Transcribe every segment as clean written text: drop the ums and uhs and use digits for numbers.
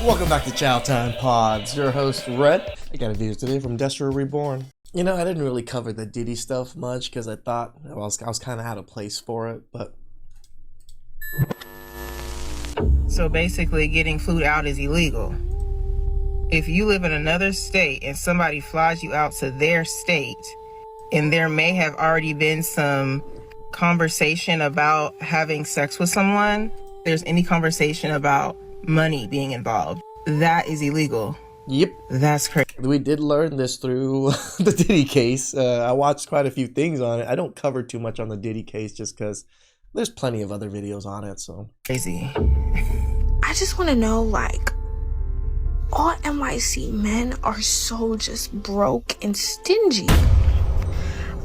Welcome back to Chow Time Pods. Your host, Red. I got a video today from DestroReborn. You know, I didn't really cover the Diddy stuff much because I thought I was kind of out of place for it, but... So basically, getting food out is illegal. If you live in another state and somebody flies you out to their state, and there may have already been some conversation about having sex with someone, there's any conversation about money being involved, that is illegal. Yep. That's crazy. We did learn this through the Diddy case. I watched quite a few things on it. I don't cover too much on the Diddy case just because there's plenty of other videos on it, so. Crazy. I just want to know, like, all NYC men are so just broke and stingy.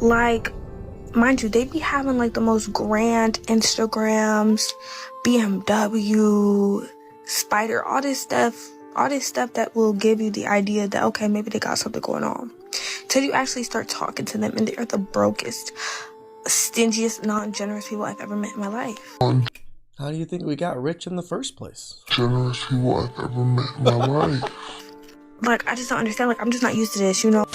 Like, mind you, they be having like the most grand Instagrams, BMW, Spider, all this stuff that will give you the idea that, okay, maybe they got something going on. Till you actually start talking to them and they're the brokest, stingiest, non-generous people I've ever met in my life. How do you think we got rich in the first place? Generous people I've ever met in my life. Like, I just don't understand. Like, I'm just not used to this, you know?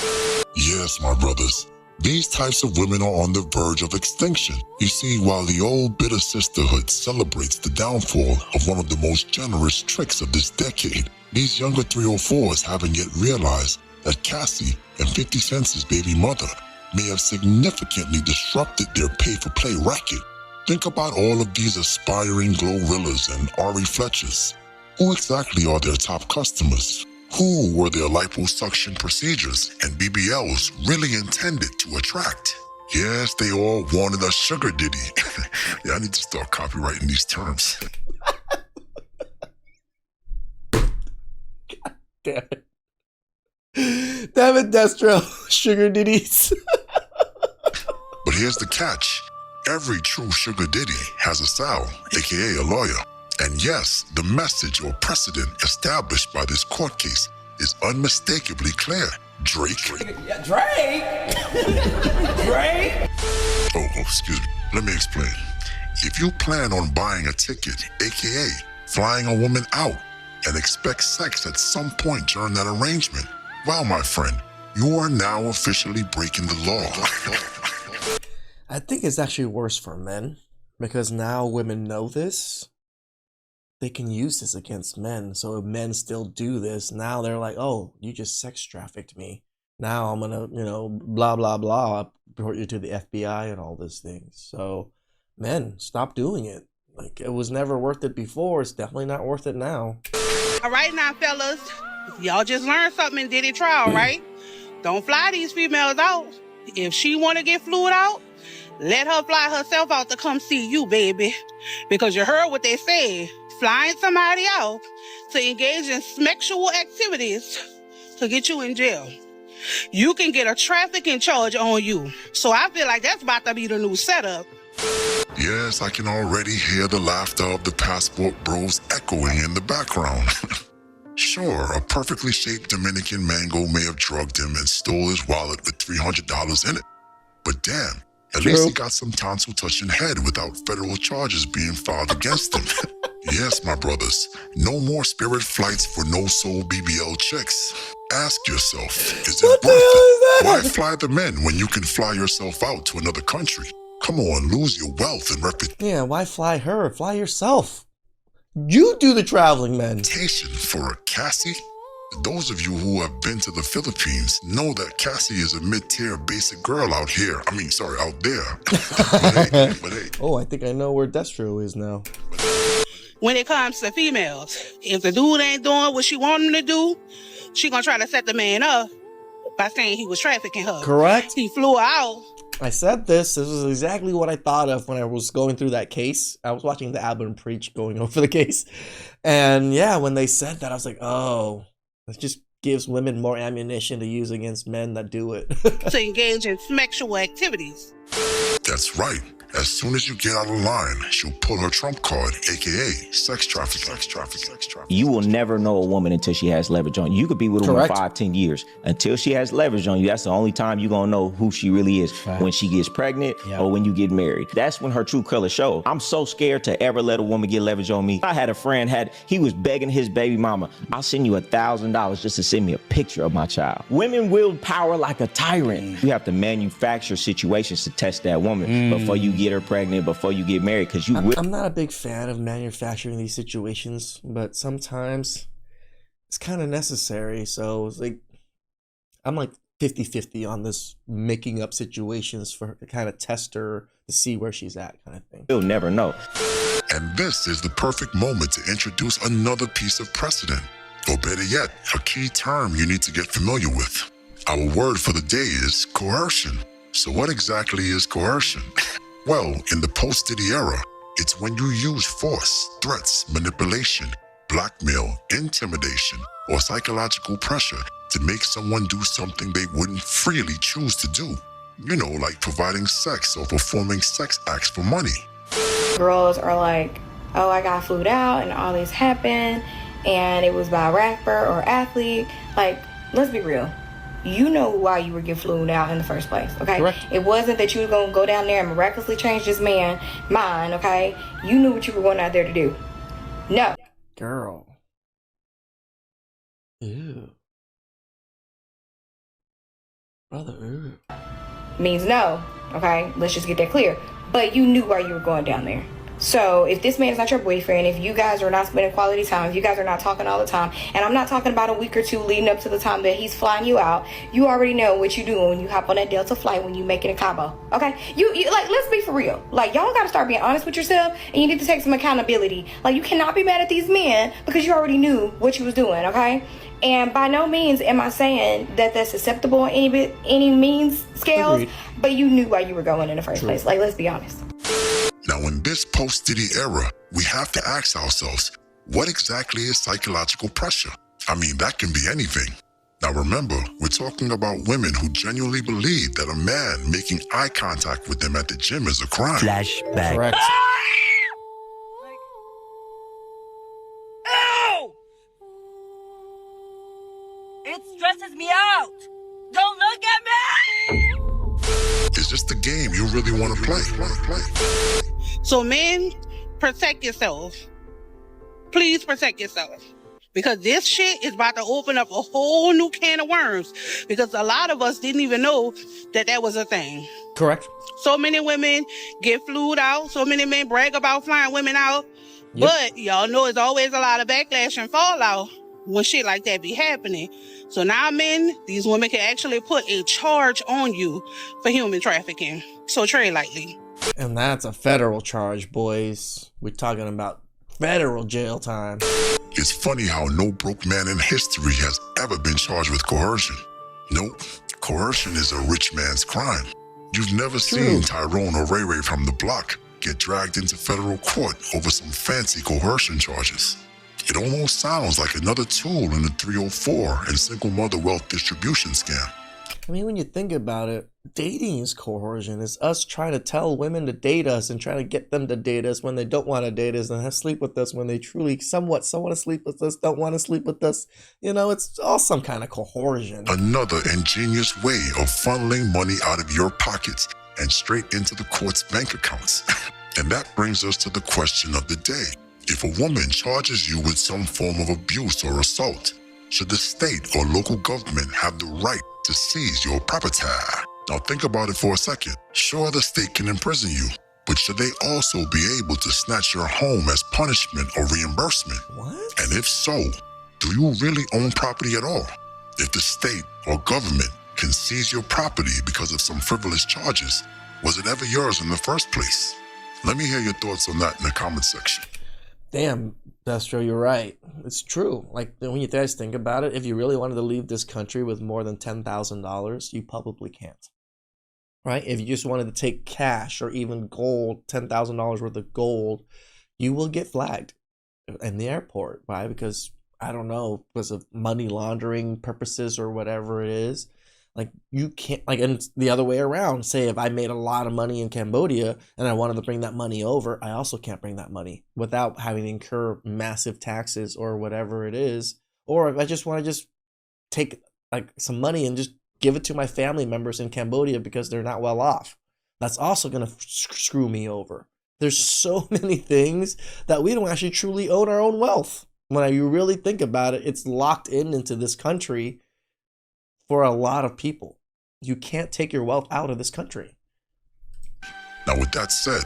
Yes, my brothers. These types of women are on the verge of extinction. You see, while the old bitter sisterhood celebrates the downfall of one of the most generous tricks of this decade, these younger 304's haven't yet realized that Cassie and 50 Cent's baby mother may have significantly disrupted their pay-for-play racket. Think about all of these aspiring Glorrillas and Ari Fletchers. Who exactly are their top customers? Who were their liposuction procedures and BBLs really intended to attract? Yes, they all wanted a sugar Diddy. Yeah, I need to start copywriting these terms. Damn it. Damn it, Destro. Sugar Diddies. But here's the catch. Every true sugar Diddy has a Sal, aka a lawyer. And yes, the message or precedent established by this court case is unmistakably clear. Drake. Yeah, Drake? Drake? Oh, excuse me. Let me explain. If you plan on buying a ticket, aka flying a woman out, and expect sex at some point during that arrangement, well, my friend, you are now officially breaking the law. I think it's actually worse for men because now women know this. They can use this against men. So if men still do this, now they're like, oh, you just sex trafficked me. Now I'm gonna, blah, blah, blah, report you to the FBI and all these things. So men, stop doing it. Like, it was never worth it before. It's definitely not worth it now. All right now, fellas, y'all just learned something in Diddy trial, right? Don't fly these females out. If she want to get flued out, let her fly herself out to come see you, baby. Because you heard what they said. Flying somebody out to engage in sexual activities to get you in jail. You can get a trafficking charge on you. So I feel like that's about to be the new setup. Yes, I can already hear the laughter of the passport bros echoing in the background. Sure, a perfectly shaped Dominican mango may have drugged him and stole his wallet with $300 in it. But damn, at least he got some tonsil-touching head without federal charges being filed against him. Yes, my brothers, no more spirit flights for no-soul BBL chicks. Ask yourself, is it worth it? Why fly the men when you can fly yourself out to another country? Come on, lose your wealth and reputation. Yeah, why fly her? Fly yourself. You do the traveling, man. For a Cassie? Those of you who have been to the Philippines know that Cassie is a mid-tier basic girl out here. Out there. but hey. Oh, I think I know where Destro is now. When it comes to females, if the dude ain't doing what she want him to do, she gonna try to set the man up by saying he was trafficking her. Correct. He flew her out. I said this was exactly what I thought of when I was going through that case. I was watching the Album Preach going over the case. And yeah, when they said that, I was like, oh, it just gives women more ammunition to use against men that do it. To engage in sexual activities. That's right. As soon as you get out of line, she'll pull her trump card, aka sex trafficking. You will never know a woman until she has leverage on you. You could be with a woman 5-10 years. Until she has leverage on you, that's the only time you're gonna know who she really is. When she gets pregnant or when you get married. That's when her true color shows. I'm so scared to ever let a woman get leverage on me. I had a friend, he was begging his baby mama, I'll send you $1,000 just to send me a picture of my child. Women wield power like a tyrant. You have to manufacture situations to test that woman before you get her pregnant, before you get married, because I'm not a big fan of manufacturing these situations, but sometimes it's kind of necessary. So it's like, I'm like 50-50 on this making up situations for her to kind of test her to see where she's at, kind of thing. You'll never know. And this is the perfect moment to introduce another piece of precedent, or better yet, a key term you need to get familiar with. Our word for the day is coercion. So what exactly is coercion? Well, in the post-Diddy era, it's when you use force, threats, manipulation, blackmail, intimidation, or psychological pressure to make someone do something they wouldn't freely choose to do. You know, like providing sex or performing sex acts for money. Girls are like, oh, I got flued out and all this happened and it was by a rapper or athlete. Like, let's be real. You know why you were getting flued out in the first place, okay? Correct. It wasn't that you were going to go down there and miraculously change this man's mind, okay? You knew what you were going out there to do. No. Girl. Ew. Brother, ew. Means no, okay? Let's just get that clear. But you knew why you were going down there. So if this man is not your boyfriend, if you guys are not spending quality time, if you guys are not talking all the time, and I'm not talking about a week or two leading up to the time that he's flying you out, you already know what you're doing when you hop on that Delta flight when you make it in Cabo, okay? You like, let's be for real. Like, y'all gotta start being honest with yourself, and you need to take some accountability. Like, you cannot be mad at these men because you already knew what you was doing, okay? And by no means am I saying that that's acceptable in any means scales, Agreed. but you knew why you were going in the first place. Like, let's be honest. Now, in this post-Diddy era, we have to ask ourselves, what exactly is psychological pressure? I mean, that can be anything. Now, remember, we're talking about women who genuinely believe that a man making eye contact with them at the gym is a crime. Flashback. Correct. Ow! It stresses me out. Don't look at me! Is this the game you really want to play? So men, protect yourself. Please protect yourself. Because this shit is about to open up a whole new can of worms. Because a lot of us didn't even know that that was a thing. Correct. So many women get flued out. So many men brag about flying women out. Yep. But y'all know it's always a lot of backlash and fallout when shit like that be happening. So now men, these women can actually put a charge on you for human trafficking. So tread lightly. And that's a federal charge, boys. We're talking about federal jail time. It's funny how no broke man in history has ever been charged with coercion. Nope, coercion is a rich man's crime. You've never seen Tyrone or Ray Ray from the block get dragged into federal court over some fancy coercion charges. It almost sounds like another tool in the 304 and single mother wealth distribution scam. I mean, when you think about it, dating is coercion. It's us trying to tell women to date us and trying to get them to date us when they don't want to date us and have sleep with us when they truly somewhat want to sleep with us, don't want to sleep with us. You know, it's all some kind of coercion. Another ingenious way of funneling money out of your pockets and straight into the court's bank accounts. And that brings us to the question of the day. If a woman charges you with some form of abuse or assault, should the state or local government have the right to seize your property? Now think about it for a second. Sure, the state can imprison you, but should they also be able to snatch your home as punishment or reimbursement? What? And if so, do you really own property at all? If the state or government can seize your property because of some frivolous charges, was it ever yours in the first place? Let me hear your thoughts on that in the comment section. Damn, Destro, you're right. It's true. Like, when you guys think about it, if you really wanted to leave this country with more than $10,000, you probably can't. Right? If you just wanted to take cash or even gold, $10,000 worth of gold, you will get flagged in the airport. Why? Because, I don't know, because of money laundering purposes or whatever it is. Like you can't like, and it's the other way around. Say if I made a lot of money in Cambodia and I wanted to bring that money over, I also can't bring that money without having to incur massive taxes or whatever it is. Or if I just want to just take like some money and just give it to my family members in Cambodia because they're not well off, that's also gonna screw me over. There's so many things that we don't actually truly own our own wealth. When you really think about it, it's locked into this country. For a lot of people, you can't take your wealth out of this country. Now, with that said,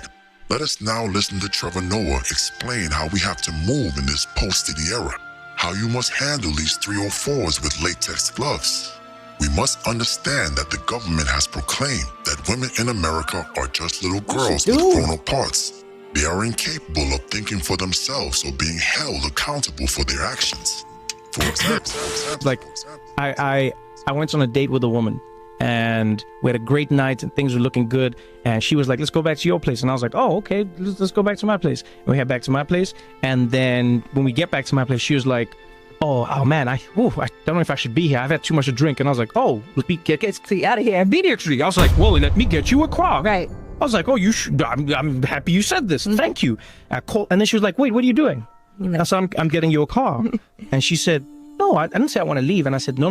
let us now listen to Trevor Noah explain how we have to move in this post-Diddy era, how you must handle these 304's with latex gloves. We must understand that the government has proclaimed that women in America are just little girls with grown-up parts. They are incapable of thinking for themselves or being held accountable for their actions. For example, like I went on a date with a woman and we had a great night and things were looking good, and she was like, let's go back to your place, and I was like, oh, okay, let's go back to my place. And we head back to my place, and then when we get back to my place, she was like, oh man, I don't know if I should be here, I've had too much to drink. And I was like, oh, let me get out of here immediately. I was like, well, let me get you a car. Right. I was like, oh, you should. I'm happy you said this. Thank you. I called, and then she was like, wait, what are you doing? I said, I'm getting you a car. And she said, no, I didn't say I want to leave. And I said, no.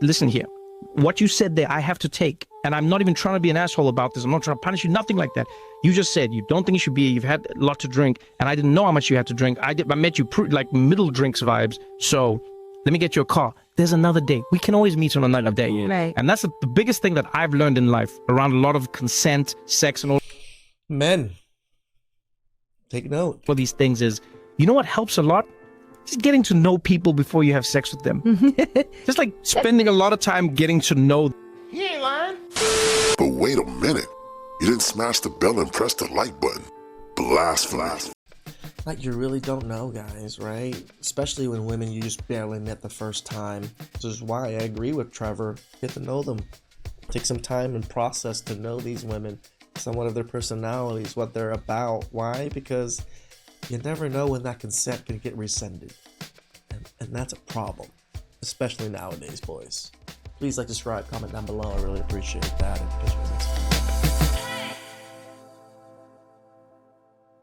Listen here. What you said there, I have to take. And I'm not even trying to be an asshole about this. I'm not trying to punish you, nothing like that. You just said you don't think you should be here. You've had a lot to drink. And I didn't know how much you had to drink. I met you like middle drinks vibes. So let me get you a car. There's another day. We can always meet on another day. Right. And that's the biggest thing that I've learned in life around a lot of consent, sex, and all. Men, take note. For these things is, you know what helps a lot? Just getting to know people before you have sex with them. Just like spending a lot of time getting to know. You ain't lying. But wait a minute. You didn't smash the bell and press the like button. Blasphemy. Like, you really don't know, guys, right? Especially when women you just barely met the first time. This is why I agree with Trevor. Get to know them. Take some time and process to know these women. Somewhat of their personalities, what they're about. Why? Because you never know when that consent can get rescinded. And that's a problem. Especially nowadays, boys. Please like, subscribe, comment down below. I really appreciate that. And catch you next time.